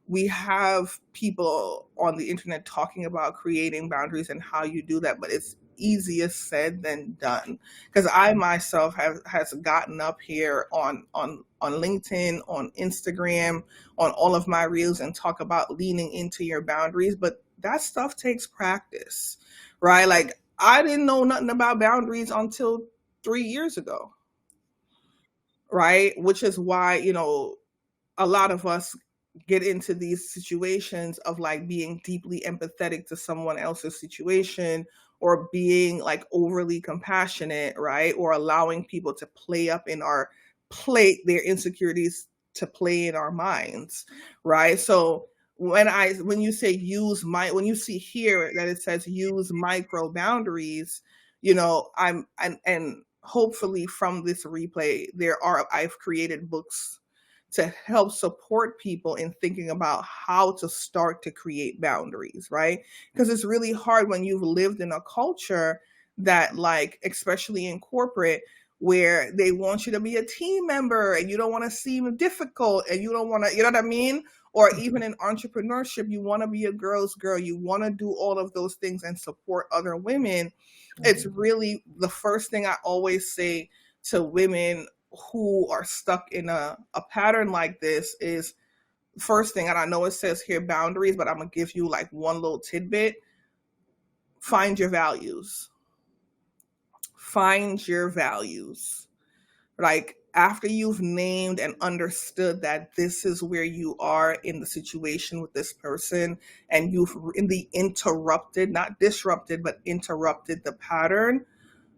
we have people on the internet talking about creating boundaries and how you do that, but it's easier said than done, because I myself have has gotten up here on LinkedIn, on Instagram, on all of my reels, and talk about leaning into your boundaries, but that stuff takes practice, right? Like, I didn't know nothing about boundaries until 3 years ago, right? Which is why, a lot of us get into these situations of, like, being deeply empathetic to someone else's situation, or being, like, overly compassionate, right? Or allowing people to play their insecurities to play in our minds, right? So when you say when you see here that it says use micro boundaries, and hopefully from this replay, I've created books to help support people in thinking about how to start to create boundaries, right? Because it's really hard when you've lived in a culture that, like, especially in corporate, where they want you to be a team member and you don't want to seem difficult and you don't want to, you know what I mean? Or even in entrepreneurship, you want to be a girl's girl, you want to do all of those things and support other women. It's really the first thing I always say to women who are stuck in a pattern like this is, first thing, and I know it says here boundaries, but I'm gonna give you, like, one little tidbit. Find your values. Find your values. Like, after you've named and understood that this is where you are in the situation with this person, and you've in the interrupted, not disrupted, but interrupted the pattern,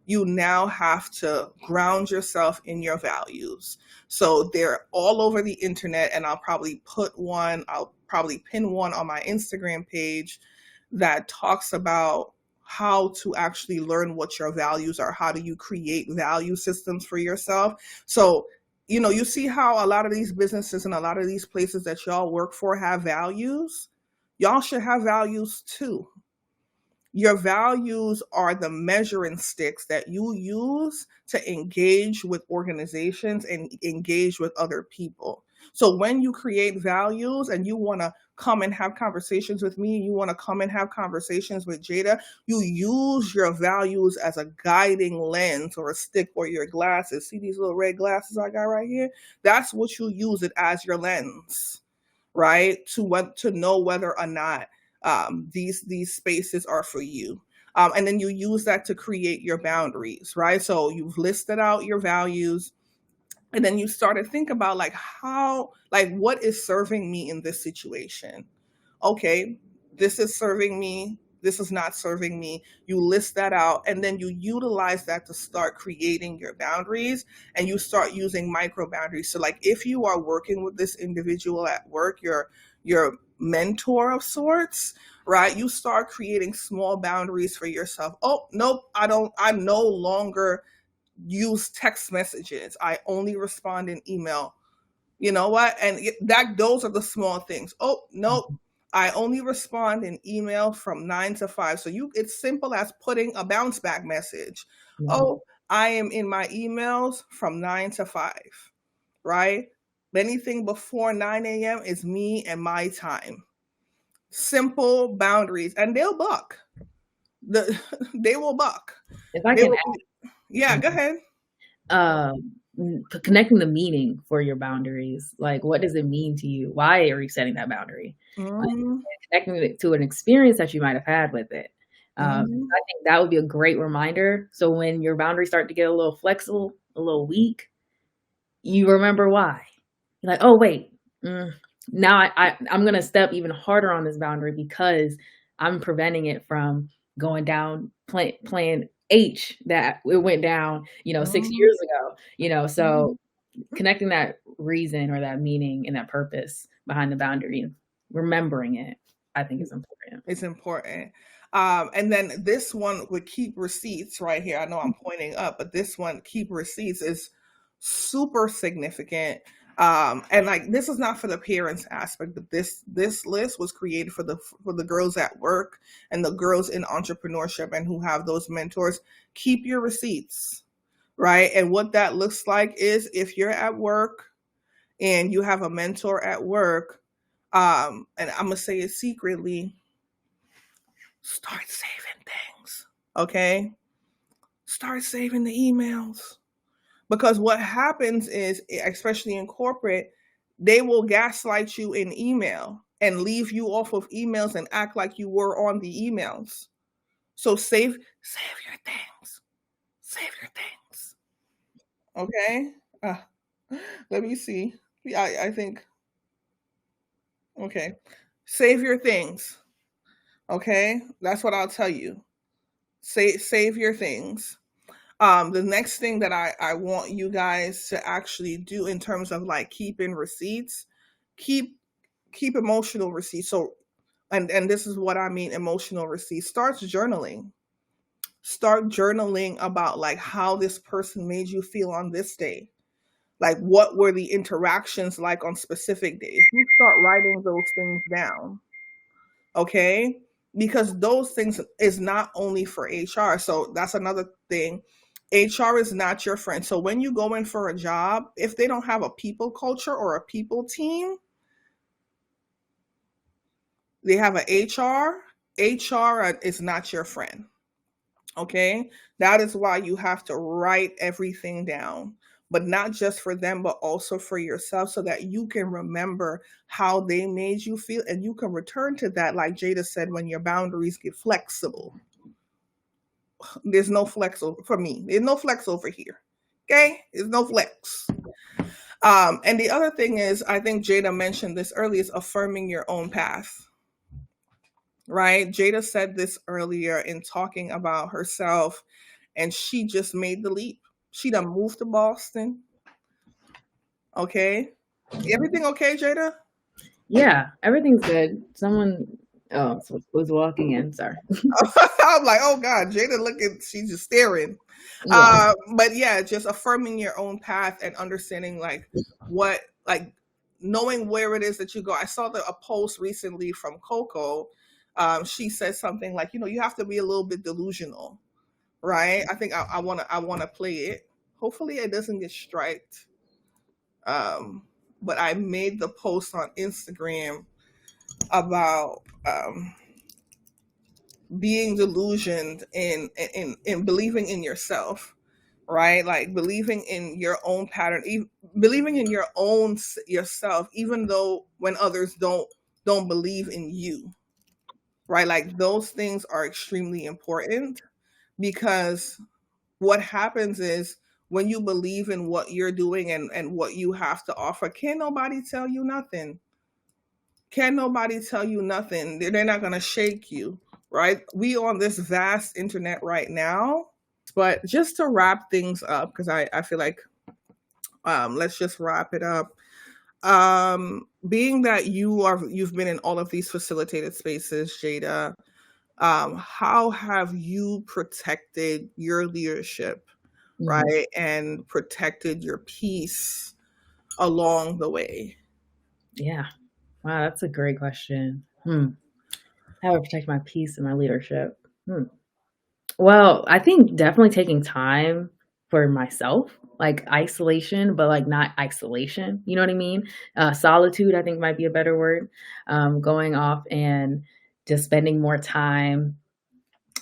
you now have to ground yourself in your values. So they're all over the internet, and I'll probably pin one on my Instagram page that talks about how to actually learn what your values are. How do you create value systems for yourself? So, you see how a lot of these businesses and a lot of these places that y'all work for have values? Y'all should have values too. Your values are the measuring sticks that you use to engage with organizations and engage with other people. So when you create values and you want to come and have conversations with me, you want to come and have conversations with Jada, you use your values as a guiding lens or a stick, or your glasses. See these little red glasses I got right here? That's what you use it as, your lens, right? To know whether or not these spaces are for you. And then you use that to create your boundaries, right? So you've listed out your values, and then you start to think about, like, what is serving me in this situation? Okay, this is serving me this is not serving me. You list that out, and then you utilize that to start creating your boundaries, and you start using micro boundaries. So like if you are working with this individual at work, your mentor of sorts, right? You start creating small boundaries for yourself. Oh, nope, I no longer use text messages. I only respond in email. You know what? And those are the small things. Oh, nope. I only respond in email from 9 to 5. So it's simple as putting a bounce back message. Mhm. Oh, I am in my emails from 9 to 5, right? Anything before 9 a.m. is me and my time. Simple boundaries, and they'll buck. They will buck. If I They can will, yeah, go ahead. Connecting the meaning for your boundaries. Like, what does it mean to you? Why are you setting that boundary? Like, connecting it to an experience that you might have had with it. I think that would be a great reminder. So when your boundaries start to get a little flexible, a little weak, you remember why. You're like, oh, wait, now I'm going to step even harder on this boundary because I'm preventing it from going down playing H that it went down, 6 years ago, so connecting that reason or that meaning and that purpose behind the boundary, remembering it, I think is important. It's important. And then this one with keep receipts right here. I know I'm pointing up, but this one, keep receipts, is super significant. And like, this is not for the parents aspect, but this list was created for the girls at work and the girls in entrepreneurship and who have those mentors. Keep your receipts, right? And what that looks like is if you're at work and you have a mentor at work, and I'm gonna say it secretly, start saving things, okay? Start saving the emails. Because what happens is, especially in corporate, they will gaslight you in email and leave you off of emails and act like you were on the emails. So save your things. Save your things. Okay? Let me see. I think. Okay. Save your things. Okay? That's what I'll tell you. Save your things. The next thing that I want you guys to actually do in terms of like keeping receipts, keep emotional receipts. So, and this is what I mean, emotional receipts. Start journaling about like how this person made you feel on this day. Like, what were the interactions like on specific days? You start writing those things down. Okay? Because those things is not only for HR. So that's another thing. HR is not your friend. So when you go in for a job, if they don't have a people culture or a people team, they have an HR is not your friend. Okay? That is why you have to write everything down, but not just for them, but also for yourself, so that you can remember how they made you feel and you can return to that. Like Jada said, when your boundaries get flexible. There's no flex for me. There's no flex over here. Okay? There's no flex. And the other thing is, I think Jada mentioned this earlier, is affirming your own path. Right? Jada said this earlier in talking about herself, and she just made the leap. She done moved to Boston. Okay? Everything okay, Jada? Yeah, everything's good. Someone was walking in. Sorry. I'm like, oh God, Jada looking, she's just staring. Yeah. But yeah, just affirming your own path and understanding like what, like knowing where it is that you go. I saw a post recently from Coco. She said something like, you have to be a little bit delusional, right? I think I want to play it. Hopefully it doesn't get striked. But I made the post on Instagram about being delusioned in believing in yourself, right? Like believing in your own pattern, believing in your own yourself, even though when others don't believe in you, right? Like those things are extremely important, because what happens is when you believe in what you're doing and what you have to offer, can't nobody tell you nothing. Can't nobody tell you nothing. They're not going to shake you. right? We on this vast internet right now. But just to wrap things up, because I feel like let's just wrap it up. Being that you've been in all of these facilitated spaces, Jada, how have you protected your leadership, right, and protected your peace along the way? Yeah. Wow, that's a great question. How do I protect my peace and my leadership? Well, I think definitely taking time for myself, like isolation, but like not isolation. You know what I mean? Solitude, I think might be a better word. Going off and just spending more time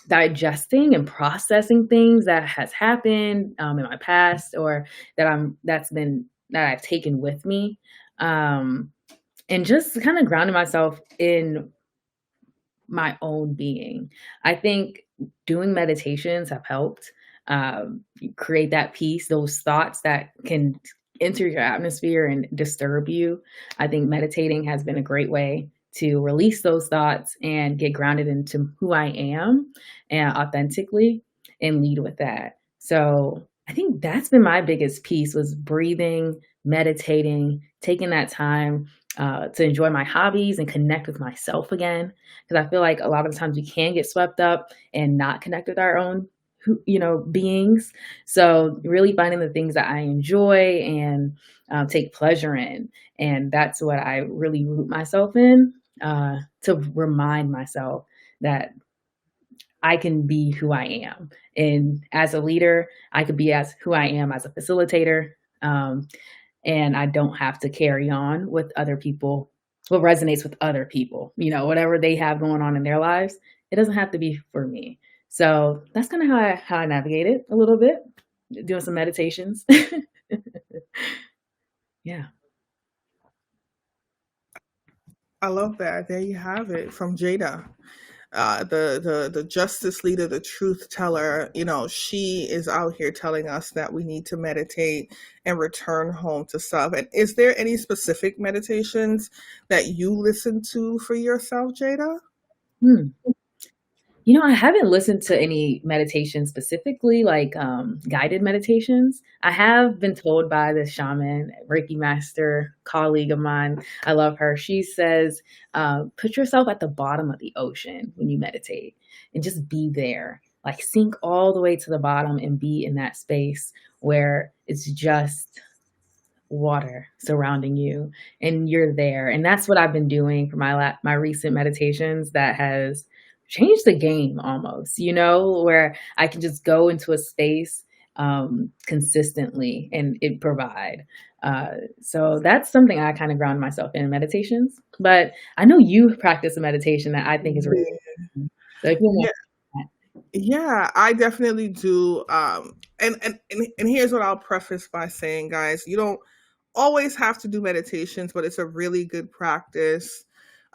digesting and processing things that has happened in my past, or that I've taken with me, and just kind of grounding myself in my own being. I think doing meditations have helped create that peace, those thoughts that can enter your atmosphere and disturb you. I think meditating has been a great way to release those thoughts and get grounded into who I am and authentically and lead with that. So I think that's been my biggest piece, was breathing, meditating, taking that time to enjoy my hobbies and connect with myself again. Because I feel like a lot of times we can get swept up and not connect with our own, beings. So really finding the things that I enjoy and take pleasure in. And that's what I really root myself in, to remind myself that I can be who I am. And as a leader, I could be as who I am as a facilitator. And I don't have to carry on with other people, what resonates with other people, whatever they have going on in their lives. It doesn't have to be for me. So that's kind of how I navigate it a little bit, doing some meditations. Yeah. I love that. There you have it from Jada. The justice leader, the truth teller. She is out here telling us that we need to meditate and return home to self. And is there any specific meditations that you listen to for yourself, Jada? Hmm. I haven't listened to any meditation specifically, like guided meditations. I have been told by the shaman, Reiki master colleague of mine, I love her. She says, put yourself at the bottom of the ocean when you meditate and just be there. Like sink all the way to the bottom and be in that space where it's just water surrounding you and you're there. And that's what I've been doing for my recent meditations. That has changed the game almost, where I can just go into a space consistently and it provide. So that's something I kind of ground myself in meditations. But I know you practice a meditation that I think is really interesting. So if you want Yeah, I definitely do. And here's what I'll preface by saying, guys, you don't always have to do meditations, but it's a really good practice.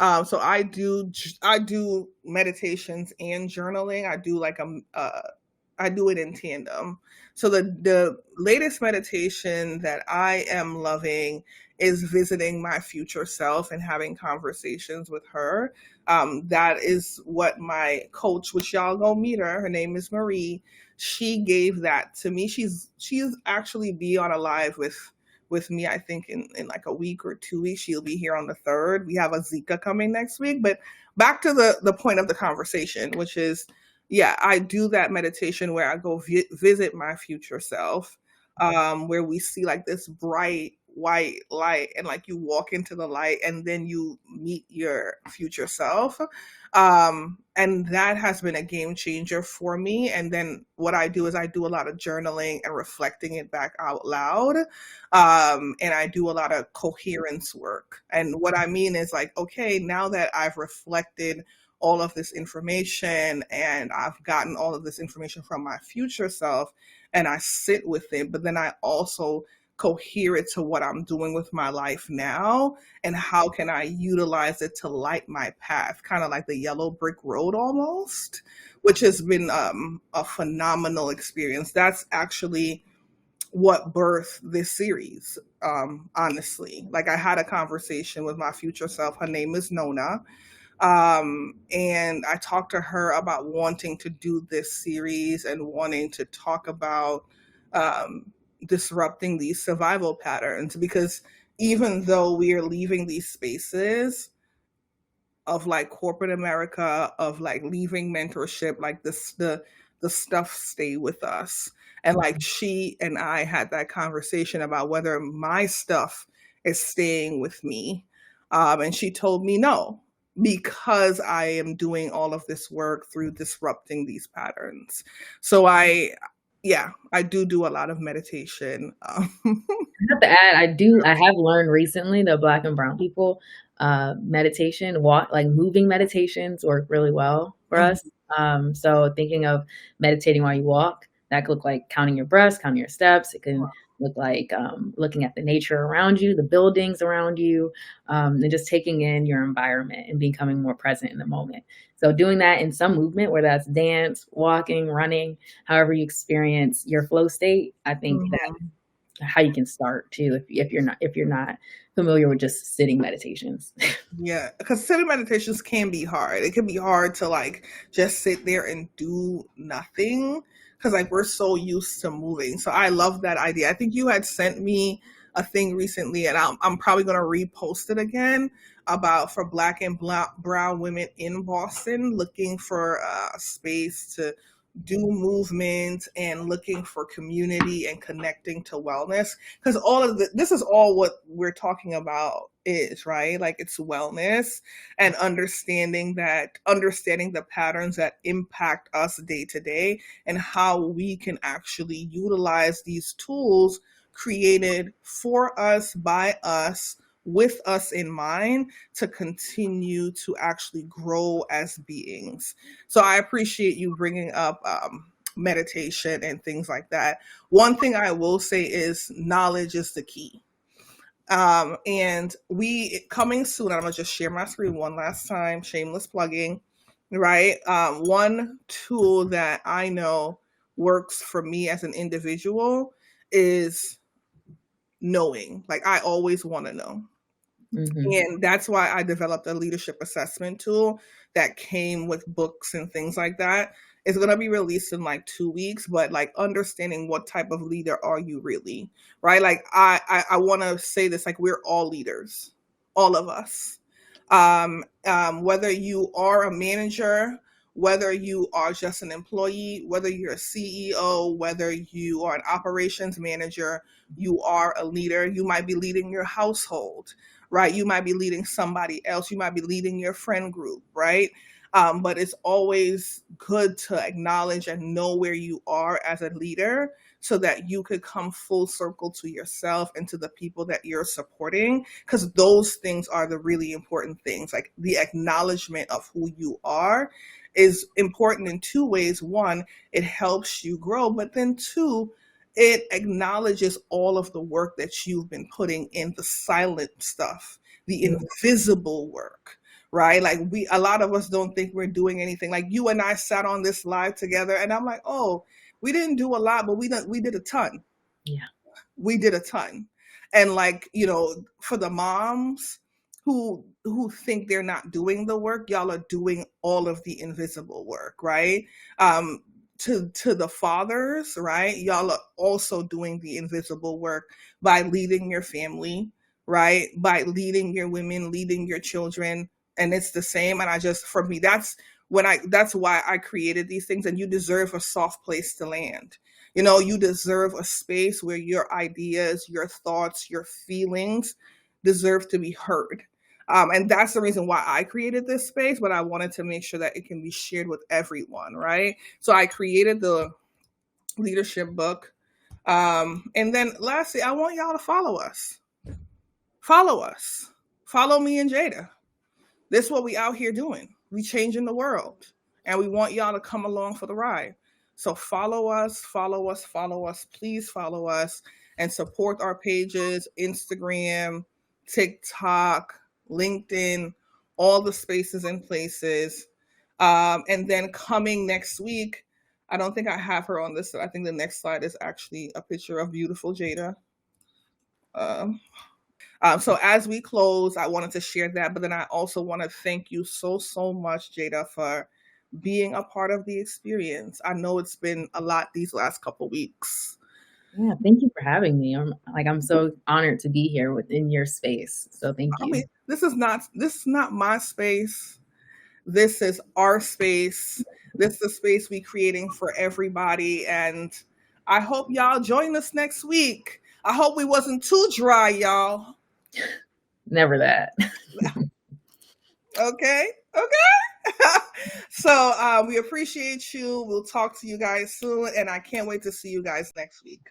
So I do meditations and journaling. I do it in tandem. So the latest meditation that I am loving is visiting my future self and having conversations with her. That is what my coach, which y'all go meet her. Her name is Marie. She gave that to me. She's actually be on a live with me, I think in like a week or 2 weeks. She'll be here on the 3rd. We have a Zika coming next week. But back to the point of the conversation, which is, yeah, I do that meditation where I go visit my future self, where we see like this bright white light, and like you walk into the light and then you meet your future self. And that has been a game changer for me. And then what I do is I do a lot of journaling and reflecting it back out loud. And I do a lot of coherence work. And what I mean is like, okay, now that I've reflected all of this information and I've gotten all of this information from my future self and I sit with it, but then I also cohere it to what I'm doing with my life now and how can I utilize it to light my path, kind of like the yellow brick road almost, which has been a phenomenal experience. That's actually what birthed this series, honestly. Like I had a conversation with my future self. Her name is Nona. And I talked to her about wanting to do this series and wanting to talk about disrupting these survival patterns, because even though we are leaving these spaces of like corporate America, of like leaving mentorship, like this, the stuff stay with us. And like she and I had that conversation about whether my stuff is staying with me. And she told me no, because I am doing all of this work through disrupting these patterns. So yeah, I do a lot of meditation. I have to add, I have learned recently that Black and Brown people, meditation, like moving meditations work really well for us. So thinking of meditating while you walk, that could look like counting your breaths, counting your steps. It can look like looking at the nature around you, the buildings around you, and just taking in your environment and becoming more present in the moment. So doing that in some movement, whether that's dance, walking, running, however you experience your flow state, I think that how you can start too, if you're not familiar with just sitting meditations. Yeah, because sitting meditations can be hard. It can be hard to like just sit there and do nothing, because like we're so used to moving. So I love that idea. I think you had sent me a thing recently, and I'm probably going to repost it again, about for Black and brown women in Boston looking for a space to do movement and looking for community and connecting to wellness, because all of this is all what we're talking about is, right? Like it's wellness and understanding the patterns that impact us day to day, and how we can actually utilize these tools created for us, by us, with us in mind, to continue to actually grow as beings. So I appreciate you bringing up meditation and things like that. One thing I will say is knowledge is the key. And we coming soon, I'm gonna just share my screen one last time, shameless plugging, right? One tool that I know works for me as an individual is knowing. Like I always want to know. And that's why I developed a leadership assessment tool that came with books and things like that. It's going to be released in like 2 weeks, but like understanding what type of leader are you really, right? Like I want to say this, like we're all leaders, all of us. Whether you are a manager, whether you are just an employee, whether you're a CEO, whether you are an operations manager, you are a leader. You might be leading your household, right? You might be leading somebody else. You might be leading your friend group, right? But it's always good to acknowledge and know where you are as a leader, so that you could come full circle to yourself and to the people that you're supporting, because those things are the really important things. Like the acknowledgement of who you are is important in two ways. One, it helps you grow, but then two, it acknowledges all of the work that you've been putting in, the silent stuff, the invisible work, right? Like a lot of us don't think we're doing anything. Like you and I sat on this live together, and I'm like, oh, we didn't do a lot, but we did a ton. Yeah. We did a ton. And like, for the moms who think they're not doing the work, y'all are doing all of the invisible work, right? To the fathers, right? Y'all are also doing the invisible work by leading your family, right? By leading your women, leading your children. And it's the same. And for me, that's why I created these things. And you deserve a soft place to land. You deserve a space where your ideas, your thoughts, your feelings deserve to be heard. And that's the reason why I created this space, but I wanted to make sure that it can be shared with everyone, right? So I created the leadership book. And then lastly, I want y'all to follow us. Follow us. Follow me and Jada. This is what we out here doing. We changing the world. And we want y'all to come along for the ride. So follow us, please follow us, and support our pages, Instagram, TikTok, LinkedIn, all the spaces and places. And then coming next week, I don't think I have her on this. I think the next slide is actually a picture of beautiful Jada. So as we close, I wanted to share that, but then I also want to thank you so much, Jada, for being a part of the experience. I know it's been a lot these last couple weeks. Yeah, thank you for having me. I'm so honored to be here within your space. So thank you. I mean, this is not my space. This is our space. This is the space we creating for everybody. And I hope y'all join us next week. I hope we wasn't too dry, y'all. Never that. Okay. So we appreciate you. We'll talk to you guys soon. And I can't wait to see you guys next week.